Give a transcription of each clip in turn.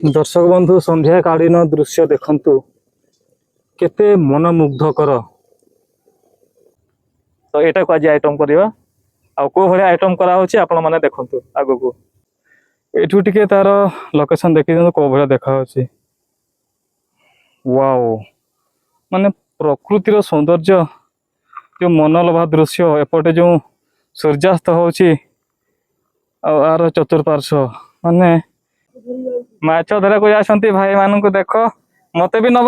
दर्शक बंधु संध्या कालीन दृश्य देखंतु केते मनमुग्धकर। तो एटा को आज आइटम करवा आ को भले आइटम करा होची आपण माने देखंतु आगो को एठू टिके तार लोकेशन देखि दिनु को भले देखा होची। वाओ माने प्रकृतिर सौंदर्य जो मनलोभा दृश्य एपटे जो सूर्यास्त होची आ आर चतुर्पार्श्व माने माछ धरा को जासंती भाई मान को देख मते भी नब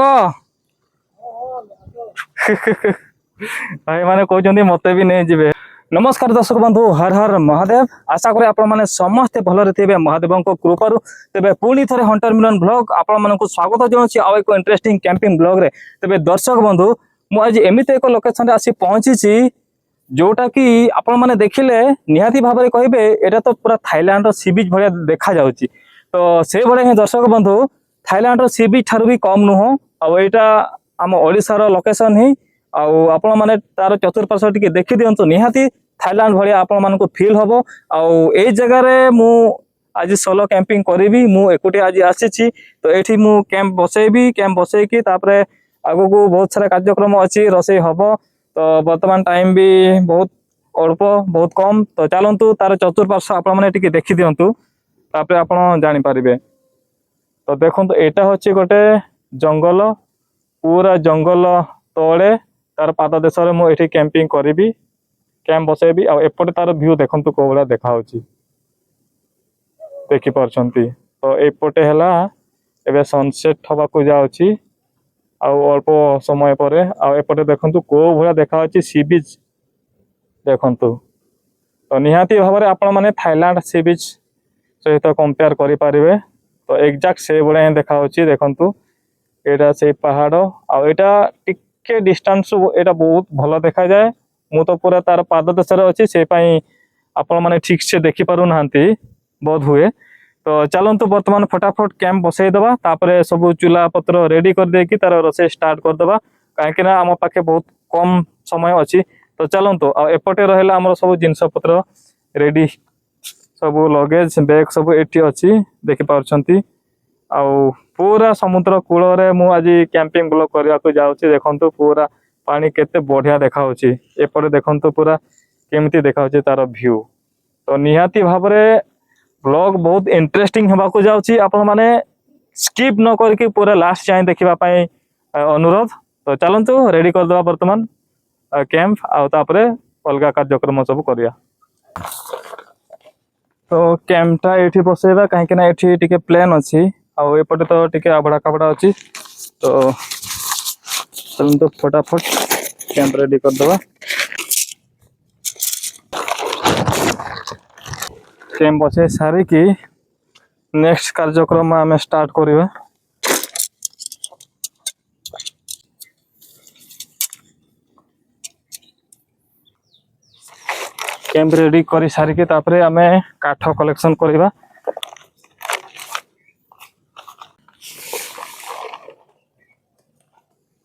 भाई माने कहते मते भी नहीं जीवे। नमस्कार दर्शक बंधु हर हर महादेव। आशा करें आपण मैंने समस्ते भलरे थे महादेव कृपारू। तेबे पुणी थे हंटर मिलन ब्लॉग आपण मानक स्वागत जनाऊँ आउ एक इंटरेस्टिंग कैंपिंग ब्लॉग रे। तेबे दर्शक बंधु मुझे एमती एक लोकेशन आसी पहुंची जोटा कि आपण माने देखिले निहाती भाव में कहे एटा तो पूरा थाईलैंड सी बीच भाया देखा जाउची। तो से भाई ही दर्शक बंधु थाईलैंड सी बीच ठार भी कम नुह आईटा आम ओडिशार लोकेशन ही आपण माने तार चतुर्पार्श्व टिके देखि दियंतु निहाती थाईलैंड भाया आपण मानकु फील हबो। आउ जगह रे मु आज सोलो कैंपिंग करी मु एकुटी आज आसी तो एठी मु कैंप बसैबी कैंप बसैकी तापरे आगो को बहुत सारा कार्यक्रम अच्छी रोषे हबो। तो वर्तमान टाइम भी बहुत अल्प बहुत कम। तो चलतु तार चतुर्पार्श्व आपण माने टिके देखि दियंतु तापरे आपण जानि पारिबे। तो देखंतु एटा होची गोटे जंगल पूरा जंगल तळे तार पाद देश रे मु एठी कैंपिंग करिबी कैंप बसेबी। आ एपटे तार व्यू देखंतु को बडा देखा होची देखि परछंती। तो एपटे हला एबे सनसेट हबा को जाउची आउ अल्प समय परे। आ एपटे देखंतु को भला देखा होची सी बीच देखंतु। तो निहाती भाव में आपण माने थाईलैंड सी बीच सहित कंपेयर करि पारिबे। तो एग्जैक्ट से बडे देखा होची देखंतु एटा से पहाड़ आ एटा टिके डिस्टेंस एटा बहुत भलो देखा जाए। मु तो पूरा तार पाद देश रे अछि से पई आपण माने ठीक से देखि पारु नाहंती बहुत हुए। तो चलंतु वर्तमान फटाफट कैंप बसई दबा तापरे सब चूल्हा पत्र रेडी कर दे कि तार रोसे स्टार्ट कर दबा काहे ना आम पाखे बहुत कम समय अछि। तो चलंतु आ एपटे रहला हमर सब जिंस पत्र रेडी सब लगेज बैग सब एठी अछि देखि पारछंती। आउ पूरा समुद्र कूल रे मु आज कैंपिंग ब्लॉग करबा को जाउची। देखंतु पूरा पानी केते बढ़िया देखा होची एपटे देखंतु पूरा केमती देखा होची तार व्यू। तो निहाती भाव रे ब्लॉग बहुत इंटरेस्टिंग होबा को जाउची आपण माने स्किप न करके पूरा लास्ट जाए देखिबा पई अनुरोध। तो चलंतु रेडी कर दबा वर्तमान कैंप आ तापरे अलगा कार्यक्रम सब करिया। तो कैंपटा एठी बसेबा काहे ना एठी टिके प्लेन अछि आ एपटे तो टिके आबडा काबडा अछि। तो चलंतु फटाफट कैंप रेडी कर दबा। कैंप बसे सारी की नेक्स्ट कार्यक्रम आम स्टार्ट करिबा। कैंप रेडी करी सारी के तापरे आमे काठ कलेक्शन करिबा।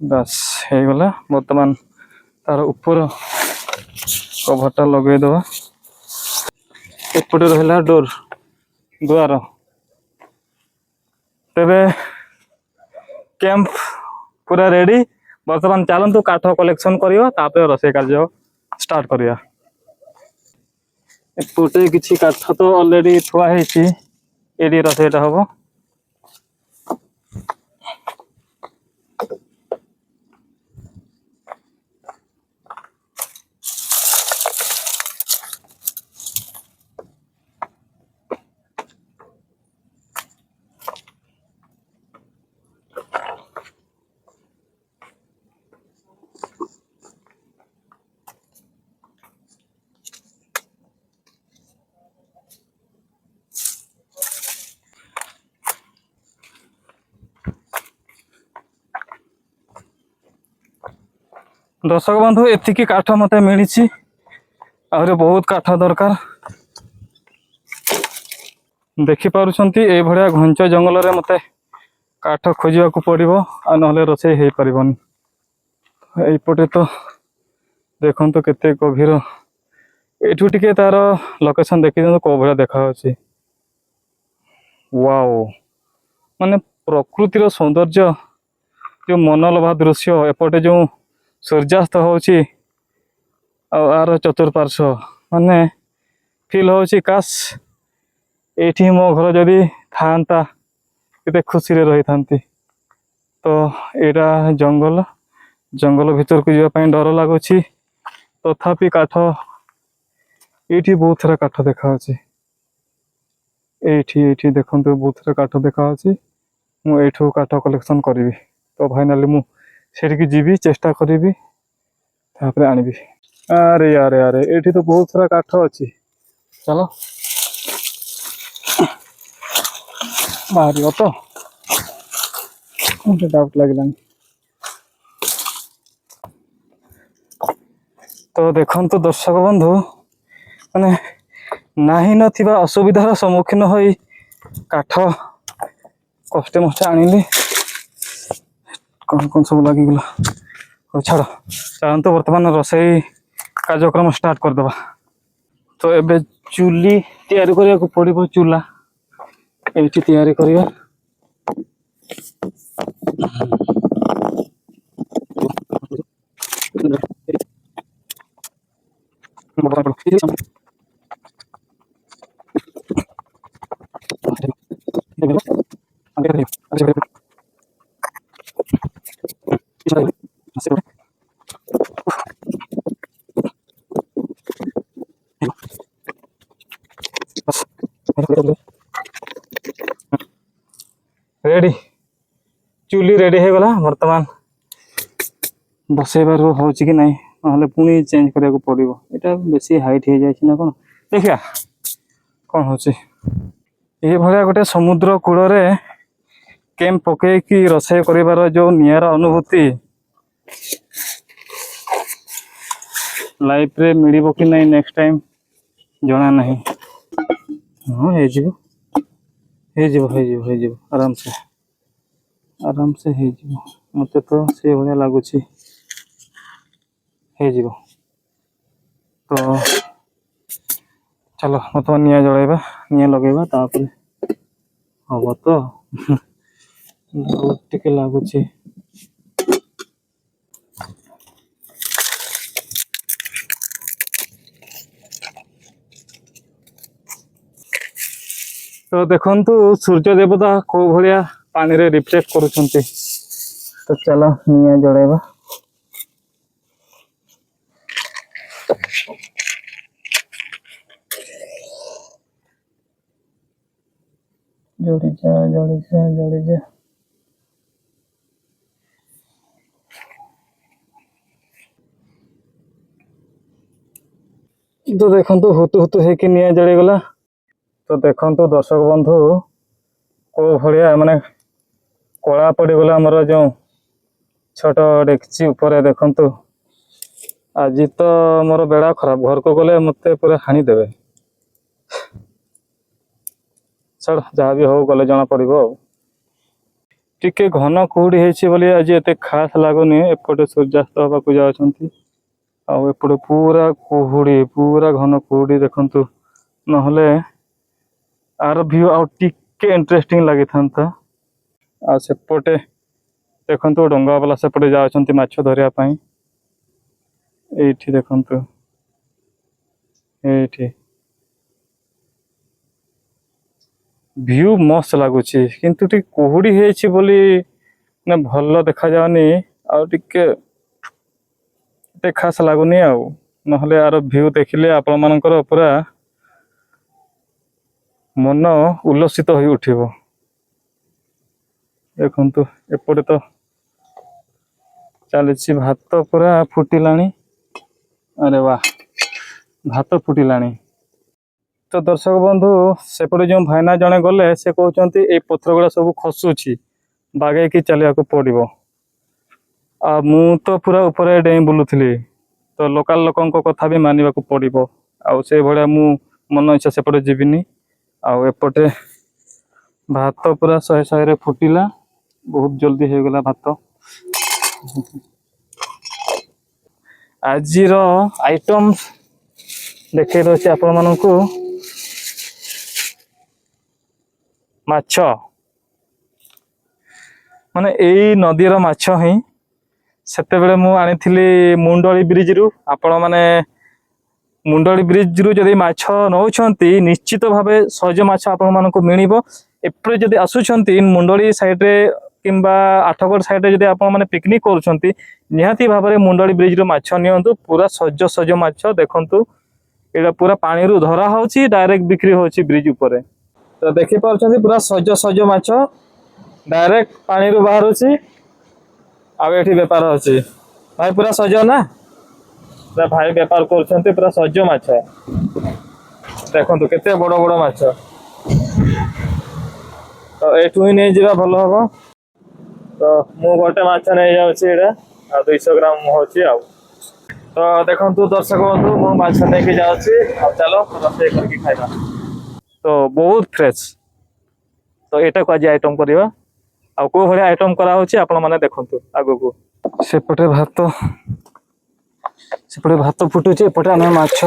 बस हे गला वर्तमान तार ऊपर कभरटा लगे दबा। एपटे रहला डोर द्वार। तेबे कैंप पूरा रेडी वर्तमान चलंतु काठ कलेक्शन करियो तापरे रोसे कार्य स्टार्ट करिया। एपटे किछि काठ तो ऑलरेडी थुआ हेछि एडी रोसेटा हबो। दर्शक बंधु एतिकी काठ मते मिली आहुरी बहुत काठ दरकार। देखि पारुछंती ए भड़िया घंच जंगल रे मते काठ खोजिया को पड़िबो आ नहले रोसे हे परिबन। एपटे तो देखंतु केते गभीर एठू टिके तार लोकेशन देखि दियंतु को भड़िया देखा होची। वाओ ମାନେ ପ୍ରକୃତିର ସୌନ୍ଦର୍ଯ୍ୟ, ଯେଉଁ ମନଲୋଭା ଦୃଶ୍ୟ, ଏପଟେ ଯେଉଁ ସୂର୍ଯ୍ୟାସ୍ତ ହେଉଛି ଆଉ ଆର ଚତୁଃପାର୍ଶ୍ୱ, ମାନେ ଫିଲ୍ ହେଉଛି କାଶ ଏଇଠି ମୋ ଘର ଯଦି ଥାଆନ୍ତା କେତେ ଖୁସିରେ ରହିଥାନ୍ତି। ତ ଏଇଟା ଜଙ୍ଗଲ ଭିତରକୁ ଯିବା ପାଇଁ ଡର ଲାଗୁଛି। ତଥାପି କାଠ, ଏଇଠି ବହୁତ ସାରା କାଠ ଦେଖାଯାଉଛି। ଏଇଠି ଦେଖନ୍ତୁ ବହୁତ ସାରା କାଠ ଦେଖାଯାଉଛି। ମୁଁ ଏଇଠୁ କାଠ କଲେକ୍ସନ୍ କରିବି। ତ ଫାଇନାଲି ମୁଁ ସେଠିକି ଯିବି, ଚେଷ୍ଟା କରିବି, ତାପରେ ଆଣିବି। ଆରେ ଏଇଠି ତ ବହୁତ ସାରା କାଠ ଅଛି। ଚାଲ ବାହାରିବ ତ, ମୋତେ ଡାଉଟ୍ ଲାଗିଲାଣି। ତ ଦେଖନ୍ତୁ ଦର୍ଶକ ବନ୍ଧୁ, ମାନେ ନାହିଁ ନଥିବା ଅସୁବିଧାର ସମ୍ମୁଖୀନ ହୋଇ କାଠ କଷ୍ଟେ ମଷ୍ଟେ ଆଣିଲି। କ'ଣ ସବୁ ଲାଗିଗଲା। ହଉ ଛାଡ଼, ଚାଲନ୍ତୁ ବର୍ତ୍ତମାନ ରୋଷେଇ କାର୍ଯ୍ୟକ୍ରମ ଷ୍ଟାର୍ଟ କରିଦେବା। ତ ଏବେ ଚୁଲି ତିଆରି କରିବାକୁ ପଡ଼ିବ। ଚୁଲା ଏଇଠି ତିଆରି କରିବା। ରେଡି, ଚୁଲି ରେଡି ହେଇଗଲା। ବର୍ତ୍ତମାନ ବସେଇବାରୁ ହେଉଛି କି ନାହିଁ, ନହେଲେ ପୁଣି ଚେଞ୍ଜ କରିବାକୁ ପଡ଼ିବ। ଏଇଟା ବେଶୀ ହାଇଟ୍ ହେଇଯାଇଛି ନା କ'ଣ, ଦେଖିବା କ'ଣ ହେଉଛି। ଏଇଭଳିଆ ଗୋଟେ ସମୁଦ୍ର କୂଳରେ କ୍ୟାମ୍ପ ପକେଇକି ରୋଷେଇ କରିବାର ଯେଉଁ ନିଆରା ଅନୁଭୂତି ଲାଇଫରେ ମିଳିବ କି ନାହିଁ ନେକ୍ସଟ ଟାଇମ୍ ଜଣା ନାହିଁ। ହଁ ହେଇଯିବ ଆରାମସେ ହେଇଯିବ। ମୋତେ ତ ସେଇଭଳିଆ ଲାଗୁଛି ହେଇଯିବ। ତ ଚାଲ ବର୍ତ୍ତମାନ ନିଆଁ ଜଳାଇବା, ନିଆଁ ଲଗେଇବା, ତାପରେ ହବ ତ। ଟିକେ ଲାଗୁଛି। ତ ଦେଖନ୍ତୁ ସୂର୍ଯ୍ୟ ଦେବତା କୋଉ ଭଳିଆ ପାଣିରେ ରିଫ୍ଲେକ୍ଟ କରୁଛନ୍ତି। ତ ଚାଲ ନିଆଁ ଜଳାଇବା। ଜଳିଯା। ତ ଦେଖନ୍ତୁ ହୁତୁ ହେଇକି ନିଆଁ ଜଳିଗଲା। ତ ଦେଖନ୍ତୁ ଦର୍ଶକ ବନ୍ଧୁ, କୋଉ ଭଳିଆ ମାନେ କଳା ପଡ଼ିଗଲା ଆମର ଯେଉଁ ଛୋଟ ଡେକ୍ଚି ଉପରେ। ଦେଖନ୍ତୁ ଆଜି ତ ମୋର ବେଳା ଖରାପ, ଘରକୁ ଗଲେ ମୋତେ ପୁରା ହାଣିଦେବେ। ଛାଡ଼, ଯାହା ବି ହଉ ଗଲେ ଜଣା ପଡ଼ିବ। ଆଉ ଟିକେ ଘନ କୁହୁଡ଼ି ହେଇଛି ବୋଲି ଆଜି ଏତେ ଖାସ୍ ଲାଗୁନି। ଏପଟେ ସୂର୍ଯ୍ୟାସ୍ତ ହେବାକୁ ଯାଉଛନ୍ତି, ଆଉ ଏପଟେ ପୁରା ଘନ କୁହୁଡ଼ି। ଦେଖନ୍ତୁ, ନହେଲେ ଆର ଭିଉ ଆଉ ଟିକେ ଇଣ୍ଟରେଷ୍ଟିଂ ଲାଗିଥାନ୍ତା। ଆଉ ସେପଟେ ଦେଖନ୍ତୁ ଡଙ୍ଗାବାଲା ସେପଟେ ଯାଉଛନ୍ତି ମାଛ ଧରିବା ପାଇଁ। ଏଇଠି ଦେଖନ୍ତୁ, ଏଇଠି ଭିଉ ମସ୍ତ ଲାଗୁଛି, କିନ୍ତୁ ଟିକେ କୁହୁଡ଼ି ହେଇଛି ବୋଲି ନା ଭଲ ଦେଖାଯାଉନି। ଆଉ ଟିକେ ଏତେ ଖାସ୍ ଲାଗୁନି ଆଉ, ନହେଲେ ଆର ଭିଉ ଦେଖିଲେ ଆପଣମାନଙ୍କର ପୁରା ମନ ଉଲ୍ଲସିତ ହୋଇ ଉଠିବ। ଦେଖନ୍ତୁ ଏପଟେ ତ ଚାଲିଛି ଭାତ, ପୁରା ଫୁଟିଲାଣି। ଆରେ ବା, ଭାତ ଫୁଟିଲାଣି। ତ ଦର୍ଶକ ବନ୍ଧୁ, ସେପଟେ ଯେଉଁ ଭାଇନା ଜଣେ ଗଲେ, ସେ କହୁଛନ୍ତି ଏଇ ପଥର ଗୁଡ଼ା ସବୁ ଖସୁଛି, ବାଗେଇକି ଚାଲିବାକୁ ପଡ଼ିବ। ଆଉ ମୁଁ ତ ପୁରା ଉପରେ ଡେଇଁ ବୁଲୁଥିଲି। ତ ଲୋକାଲ ଲୋକଙ୍କ କଥା ବି ମାନିବାକୁ ପଡ଼ିବ। ଆଉ ସେଇଭଳିଆ ମୁଁ ମନ ଇଚ୍ଛା ସେପଟେ ଯିବିନି। ଆଉ ଏପଟେ ଭାତ ପୁରା ଶହେ ଫୁଟିଲା, ବହୁତ ଜଲ୍ଦି ହେଇଗଲା ଭାତ। ଆଜିର ଆଇଟମ୍ ଦେଖେଇ ଦେଉଛି ଆପଣମାନଙ୍କୁ। ମାଛ, ମାନେ ଏଇ ନଦୀର ମାଛ ହିଁ ସେତେବେଳେ ମୁଁ ଆଣିଥିଲି ମୁଣ୍ଡଳି ବ୍ରିଜରୁ। ଆପଣ ମାନେ ମୁଣ୍ଡଳି ବ୍ରିଜରୁ ଯଦି ମାଛ ନେଉଛନ୍ତି ନିଶ୍ଚିତ ଭାବେ ସହଜ ମାଛ ଆପଣମାନଙ୍କୁ ମିଳିବ। ଏପଟେ ଯଦି ଆସୁଛନ୍ତି ମୁଣ୍ଡଳି ସାଇଡ୍ରେ କିମ୍ବା ଆଠଗଡ଼ ସାଇଡ୍ରେ ଯଦି ଆପଣ ମାନେ ପିକନିକ୍ କରୁଛନ୍ତି ନିହାତି ଭାବରେ ମୁଣ୍ଡଳି ବ୍ରିଜରୁ ମାଛ ନିଅନ୍ତୁ। ପୁରା ସଜ ସଜ ମାଛ ଦେଖନ୍ତୁ, ଏଇଟା ପୁରା ପାଣିରୁ ଧରା ହେଉଛି ଡାଇରେକ୍ଟ ବିକ୍ରି ହେଉଛି ବ୍ରିଜ ଉପରେ। ତ ଦେଖିପାରୁଛନ୍ତି ପୁରା ସଜ ସଜ ମାଛ ଡାଇରେକ୍ଟ ପାଣିରୁ ବାହାରୁଛି ଆଉ ଏଠି ବେପାର ଅଛି। ଭାଇ ପୁରା ସଜ ନା, ପୁରା ଭାଇ ବେପାର କରୁଛନ୍ତି ପୁରା ସଜ ମାଛ। ଦେଖନ୍ତୁ କେତେ ବଡ଼ ବଡ଼ ମାଛ। ତ ଏଠୁ ହିଁ ନେଇଯିବା ଭଲ ହବ। ତ ମୁଁ ଗୋଟେ ମାଛ ନେଇଯାଉଛି ଏଇଟା, ଆଉ 200 ଗ୍ରାମ ହେଉଛି ଆଉ। ତ ଦେଖନ୍ତୁ ଦର୍ଶକ ବନ୍ଧୁ ମୁଁ ମାଛ ନେଇକି ଯାଉଛି, ଆଉ ଚାଲ ରୋଷେଇ କରିକି ଖାଇବା। ତ ବହୁତ ଫ୍ରେଶ। ତ ଏଇଟାକୁ ଆଜି ଆଇଟମ କରିବା, ଆଉ କୋଉ ଭଳିଆ ଆଇଟମ କରାହଉଛି ଆପଣ ମାନେ ଦେଖନ୍ତୁ ଆଗକୁ। ସେପଟେ ଭାତ ଫୁଟୁଛି, ଏପଟେ ଆମେ ମାଛ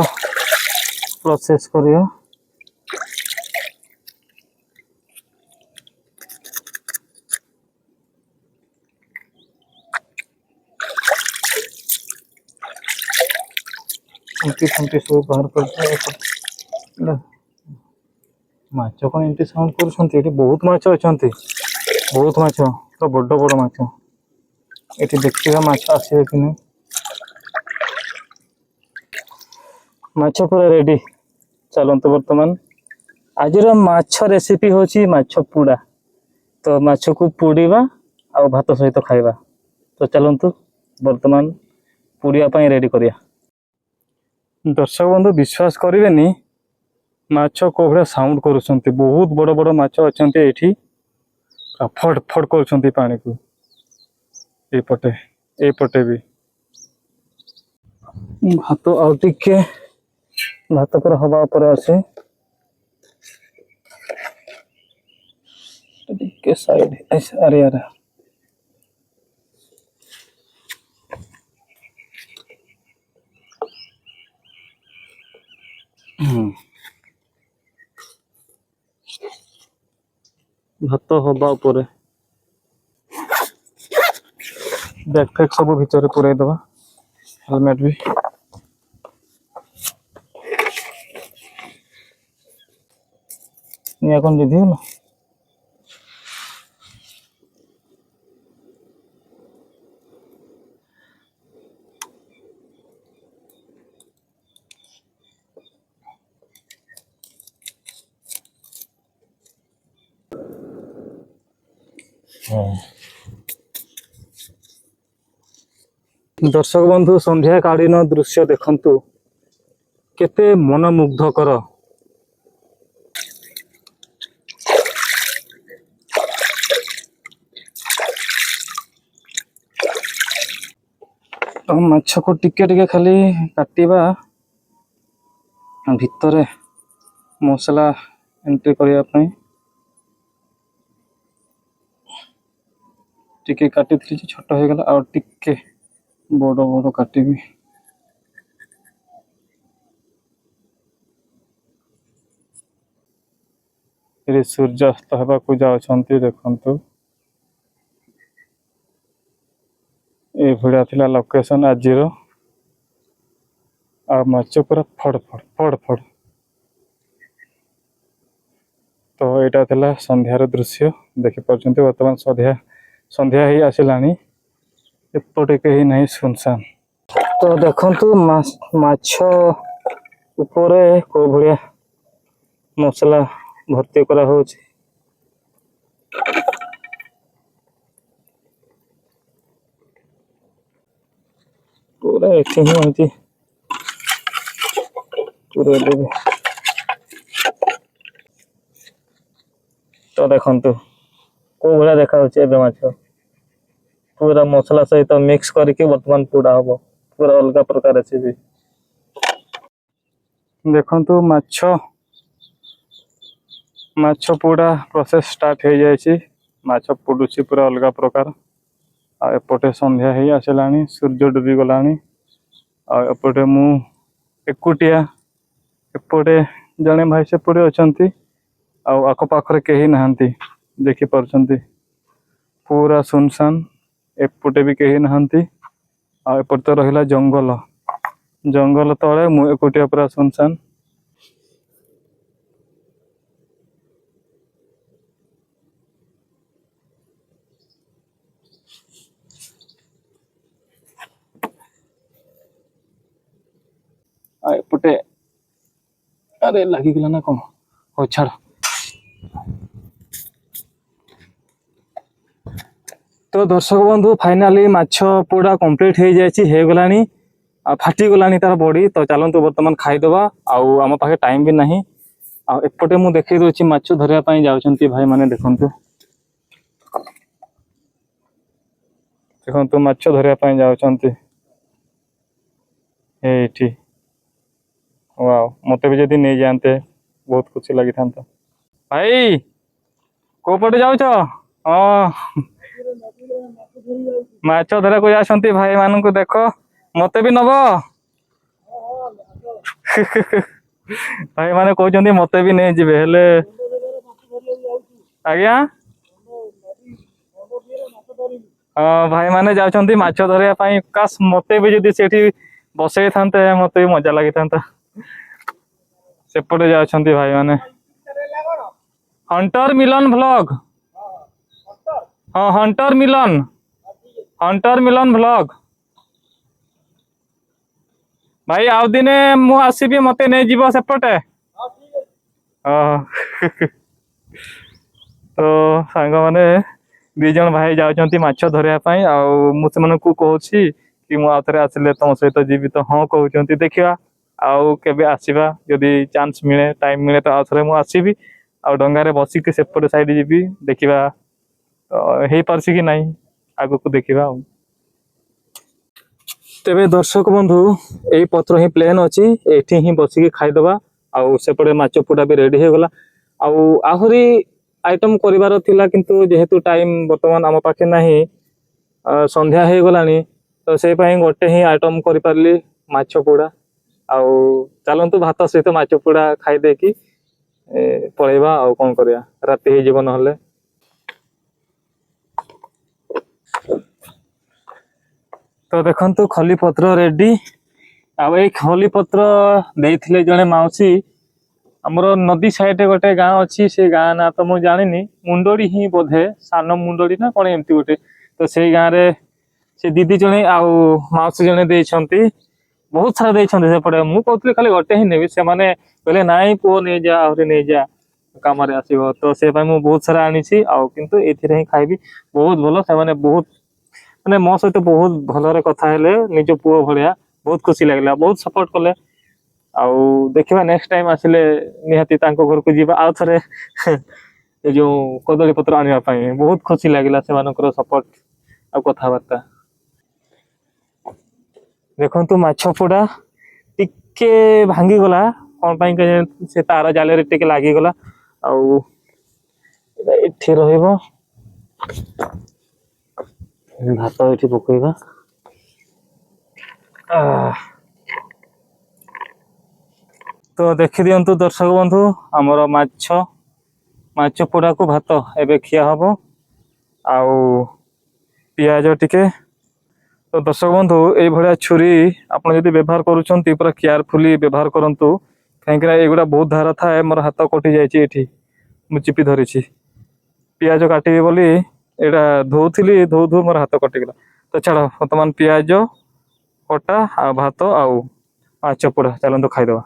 ପ୍ରୋସେସ କରିବା। ଏମିତି ସବୁ ବାହାର କରିଦେବା। ମାଛ କଣ ଏମିତି ସାଉଣ୍ଡ କରୁଛନ୍ତି? ଏଠି ବହୁତ ମାଛ ଅଛନ୍ତି, ବହୁତ ମାଛ, ତ ବଡ଼ ବଡ଼ ମାଛ। ଏଠି ଦେଖିବା ମାଛ ଆସିବେ କି ନାହିଁ। ମାଛ ପୁରା ରେଡି। ଚାଲନ୍ତୁ ବର୍ତ୍ତମାନ ଆଜିର ମାଛ ରେସିପି ହେଉଛି ମାଛ ପୋଡ଼ା। ତ ମାଛକୁ ପୋଡ଼ିବା ଆଉ ଭାତ ସହିତ ଖାଇବା। ତ ଚାଲନ୍ତୁ ବର୍ତ୍ତମାନ ପୋଡ଼ିବା ପାଇଁ ରେଡି କରିବା। ଦର୍ଶକ ବନ୍ଧୁ ବିଶ୍ୱାସ କରିବେନି ମାଛ କୋଉ ଭଳିଆ ସାଉଣ୍ଡ କରୁଛନ୍ତି। ବହୁତ ବଡ଼ ବଡ଼ ମାଛ ଅଛନ୍ତି ଏଇଠି, ଫଡ ଫଡ କରୁଛନ୍ତି ପାଣିକୁ। ଏଇପଟେ ବି ଭାତ ଆଉ ଟିକେ, ଭାତ ପୁରା ହବା ଉପରେ ଅଛି। ଟିକେ ସାଇଡ ଆରେ ଭାତ ହବା ଉପରେ। ବ୍ୟାଗ ଫ୍ୟାଗ ସବୁ ଭିତରେ ପୁରେଇ ଦବା, ହେଲମେଟ ବି। ନିଆଁ କଣ ଲିଭିଗଲା? ଦର୍ଶକ ବନ୍ଧୁ ସନ୍ଧ୍ୟା କାଳୀନ ଦୃଶ୍ୟ ଦେଖନ୍ତୁ, କେତେ ମନମୁଗ୍ଧକର। ମାଛକୁ ଟିକେ ଟିକେ ଖାଲି କାଟିବା, ଭିତରେ ମସଲା ଏଣ୍ଟ୍ରି କରିବା ପାଇଁ। ଟିକେ କାଟିଥିଲି ଛୋଟ ହେଇଗଲା, ଆଉ ଟିକେ ବଡ଼ ବଡ଼ କାଟିବି। ଏଠି ସୂର୍ଯ୍ୟାସ୍ତ ହେବାକୁ ଯାଉଛନ୍ତି ଦେଖନ୍ତୁ। ଏଇଭଳିଆ ଥିଲା ଲୋକେସନ ଆଜିର, ଆଉ ମାଛ ପୁରା ଫଡ ଫଡ ଫଡ ଫଡ। ତ ଏଇଟା ଥିଲା ସନ୍ଧ୍ୟାର ଦୃଶ୍ୟ, ଦେଖିପାରୁଛନ୍ତି। ବର୍ତ୍ତମାନ ସନ୍ଧ୍ୟା ହେଇ ଆସିଲାଣି, ଏପଟେ କେହି ନାହିଁ, ସୁନସାନ। ତ ଦେଖନ୍ତୁ ମାଛ ଉପରେ କୋଉ ଭଳିଆ ମସଲା ଭର୍ତ୍ତି କରାହଉଛି। ପୁରା ଏଠି ହିଁ ଏମିତି ପୁରେଇ ଦେବେ। ତ ଦେଖନ୍ତୁ କୋଉ ଭଳିଆ ଦେଖାଯାଉଛି ଏବେ ମାଛ, ପୁରା ମସଲା ସହିତ ମିକ୍ସ କରିକି ବର୍ତ୍ତମାନ ପୋଡ଼ା ହବ। ପୁରା ଅଲଗା ପ୍ରକାର ରେସିପି। ଦେଖନ୍ତୁ ମାଛ ପୋଡ଼ା ପ୍ରୋସେସ ଷ୍ଟାର୍ଟ ହେଇଯାଇଛି। ମାଛ ପୋଡ଼ୁଛି ପୁରା ଅଲଗା ପ୍ରକାର। ଆଉ ଏପଟେ ସନ୍ଧ୍ୟା ହେଇ ଆସିଲାଣି, ସୂର୍ଯ୍ୟ ଡୁବି ଗଲାଣି। ଆଉ ଏପଟେ ମୁଁ ଏକୁଟିଆ, ଏପଟେ ଜଣେ ଭାଇ ସେପଟେ ଅଛନ୍ତି, ଆଉ ଆଖପାଖରେ କେହି ନାହାନ୍ତି, ଦେଖିପାରୁଛନ୍ତି। पूरा सुनसान एपटे भी कहीं नहांती एपटे तो रहिला जंगल जंगल तले मु एकुटिया पूरा सुनसान एपटे अरे लगिगला ना कौन हो छाड़ तो दर्शक बंधु फाइनाली माछ पोड़ा कंप्लीट हो जाए गलानी फाटी गलानी तार बॉडी तो चलतु बर्तमान खाईदबा आम पाखे टाइम भी नहीं एपटे मु देखई दउछि माछ धरिया पई जाउछंती भाई माने देखंतु देखंतु माछ धरिया पई जाउछंती एठी वाओ मते भी जदी नहीं जानते बहुत खुशी लगी था भाई को पटे जाउछ माछ धरा को जासंती भाई मान को देख मते भी नब भाई माने कहते मते भी नहीं जीवे हेले आज्ञा हाँ भाई माने जाउछंती माछ धरिया पई काश मते भी जदी सेठी बसई थांते मते भी मजा लगी था सेपटे जाउछंती भाई माने हंटर मिलन व्लॉग हाँ हंटर मिलन व्लॉग भाई आउ दिने मु आसीबी मते नहीं जीव सेपटे तो सांग माने दी जन भाई जाउछंती माछ धरिया पई मु से कहूची कि मु आउथरे आसिले तुम सहित जीवी तो हाँ कहउछंती देखिया आउ केबे आसीबा यदि चांस मिले टाइम मिले तो आउथरे मु आसीबी आ डंगारे बसिक सेपटे साइड जीवी देखिबा हो पारसी कि नहीं आगु को देखिबा तेबे दर्शक बंधु यही पत्र ही प्लेन अच्छी एठी ही बसिक खाईदबा सेपटे माछ पोड़ा भी रेडी हो गला आहरी आइटम करिवार थिला किंतु जेहेतु टाइम वर्तमान आम पाखे नहीं संध्या हो गलानी तो से गोटे ही आइटम करि पारली माछ पोड़ा चलतु भात सहित माछ पोड़ा खाई देकी पळेबा कौन करिया राति हो जीवन हले तो देखंतु खली पत्र रेडी खली पत्र देइथिले जने माउसी हमर नदी साइड गोटे गाँ अच्छी से गाँ ना तो मुझे जानी मुंडोड़ी ही बोधे सान मुंडोड़ी ना कौन एमती गोटे तो से गाँव रे से दीदी जने माउसी जने देइछंती बहुत सारा देइछंती सेपटे मु कहतली खाली गोटे ही नेबी से माने कहले नाई पुओ नहीं जा आहुरी नहीं जा काम रे आसीबो तो से भाई मु बहुत सारा आनीछि किंतु एथिरे ही खाइबी बहुत भलो से माने बहुत माने मो सहित बहुत भलरे कथा हेले निज पुओ भलिया बहुत खुशी लागला बहुत सपोर्ट कले देखिबा नेक्स्ट टाइम आसिले निहाती तांको घर को जीवा आउ थरे ए जो कदली पत्र आनिया पई बहुत खुशी लागला से मानकर सपोर्ट आ कथा बार्ता देखंतु माछ पोड़ा टिके भांगी गला कोन पई के से तार जाले रे टिके लागी गला एठी रहइबो भात एठी पकइबा तो देखि दियंतु दर्शक बंधु हमर माछ पोड़ा को भात एबे खिया हबो पियाज टिके तो दर्शक बंधु ये भाया छुरी आप व्यवहार करुँच पूरा केयरफुली व्यवहार करूँ कहीं एगुड़ा बहुत धारा थाए मोर हाथ कटि जाइए मु चिपी धरी पियाज काटिबी बोली यहाँ धोली धो धो मोर हाथ कटिगला तो छाड़ बर्तमान पियाज कटा आ भात माछ पोड़ा चलते खाईदबा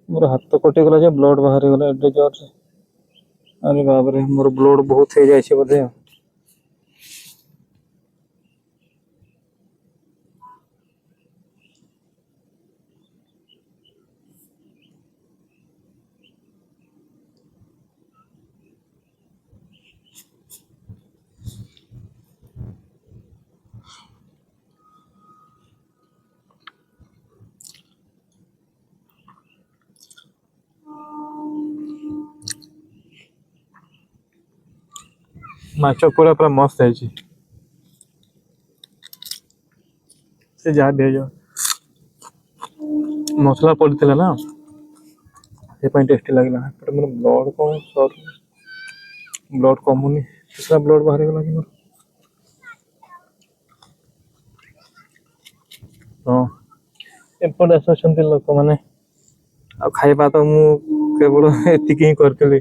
मोर हाथ कटिगला जे ब्लड बाहरी गला एडे जोर से अरे बाप रे मोर ब्लड बहुत हो जाए बोधे माछ पूरा पूरा मस्त है। से जहाँ भी हो मसला पड़ता ना से टेस्टी लगला मोर ब्लड कौन सर ब्लड कमुनी दूसरा ब्लड बाहर गला कि मोर तो एपटे आसुଛନ୍ତି लोक माने आ खाइबा तो मु केवल एतिक ही करतली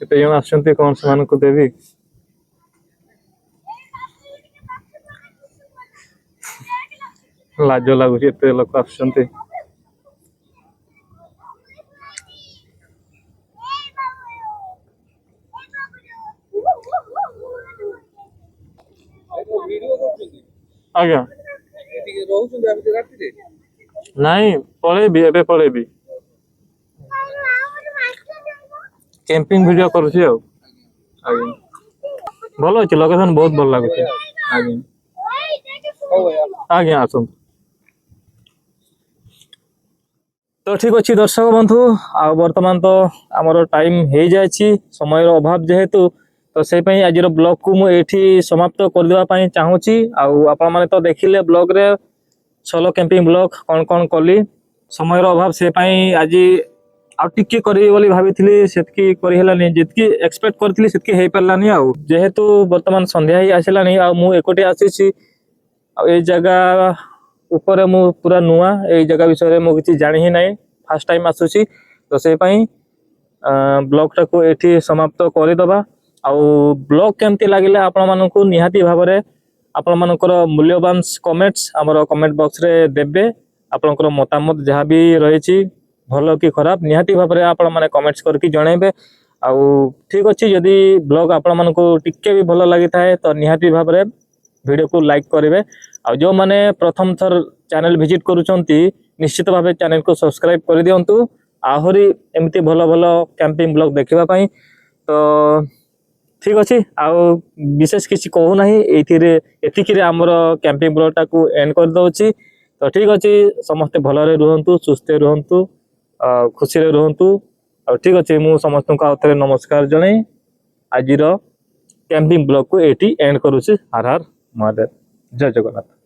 एते जण आसुଛନ୍ତି कौन से मान को देवी लाज लगुच एते लोक आसुଛନ୍ତି आज्ञा ନାଇଁ ପଳେଇବି ଏବେ ପଳେଇବି କ୍ୟାମ୍ପିଂ ଭିଡିଓ କରୁଛି ଆଉ ଆଜ୍ଞା ଭଲ ଅଛି ଲୋକେସନ ବହୁତ ଭଲ ଲାଗୁଛି ଆଜ୍ଞା ଆଜ୍ଞା ଆସନ୍ତୁ ତ ଠିକ ଅଛି ଦର୍ଶକ ବନ୍ଧୁ ଆଉ ବର୍ତ୍ତମାନ ତ ଆମର ଟାଇମ ହେଇଯାଇଛି ସମୟର ଅଭାବ ଯେହେତୁ ତ ସେଇ ପାଇଁ ଆଜିର ବ୍ଲଗ କୁ ମୁଁ ଏଇଠି ସମାପ୍ତ କରିଦେବା ପାଇଁ ଚାହୁଁଛି ଆଉ ଆପଣମାନେ ତ ଦେଖିଲେ ବ୍ଲଗରେ सोलो कैंपिंग ब्लॉग कौन कली समय अभाव से आज आगे करी भाभी सेतकी करहलानी जितकी एक्सपेक्ट करी सेतकी हो पारानी जेहेतु बर्तमान संध्या ही आसला मु एकोटे आसी जगह ऊपर मु पूरा नुआ ये जगह विषय में किसी जानी ही ना फास्ट टाइम आसूसी तो से ब्लॉग टाक ये समाप्त करदे आउ ब्लॉग केमती लगे आपण मानक निहाती भाव में आपण मानकर मूल्यवान कमेंट्स आमर कमेंट बॉक्स रे देबे आपनकर मतामत जहाँ भी रही भल कि खराब निहाती भाव में आपण माने कमेंट्स करके जणेबे आउ ठीक अच्छे जदि ब्लॉग आपण मानक टिके भी भल लगी थाए तो निहाती भाव में वीडियो को लाइक करेंगे आ जो माने प्रथम थर चैनल विजिट करूचंती निश्चित भाव चैनल को सब्सक्राइब कर दियंतु आहरी एमती भल भल कैंपिंग ब्लॉग देखिबा पई तो ठीक अच्छे आउ विशेष किसी कहूना एतिक आमर कैंपिंग ब्लॉग टाक एंड कर दउची तो ठीक अच्छे समस्ते भलरे रुहंतु सुस्थ रुहंतु खुशी रुहंतु ठीक अच्छे मु समस्त को आउ थे नमस्कार जणे आजिर कैंपिंग ब्लॉग को एटी एंड करूची हर हर महादेव जय जगन्नाथ।